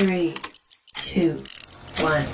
3, 2, 1。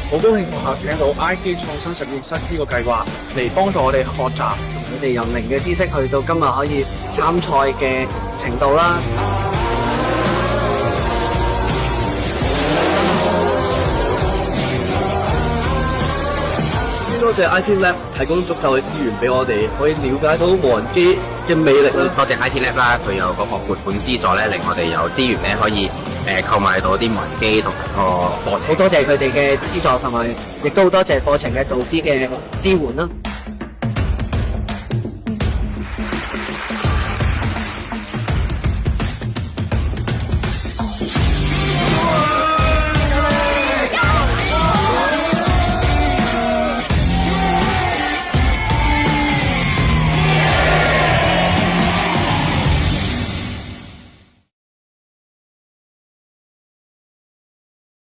好高興學校請到 IT 創新實驗室呢個計劃嚟幫助我哋學習，佢哋由零嘅知識去到今日可以參賽嘅程度啦。多謝 IT Lab 提供足夠嘅資源俾我哋，可以了解到無人機嘅魅力。多謝 IT Lab 啦，佢有嗰個撥款資助咧，令我哋有資源咧可以購買到啲無人機同埋個課程。好多謝佢哋嘅資助，同埋亦都好多謝課程嘅導師嘅支援啦。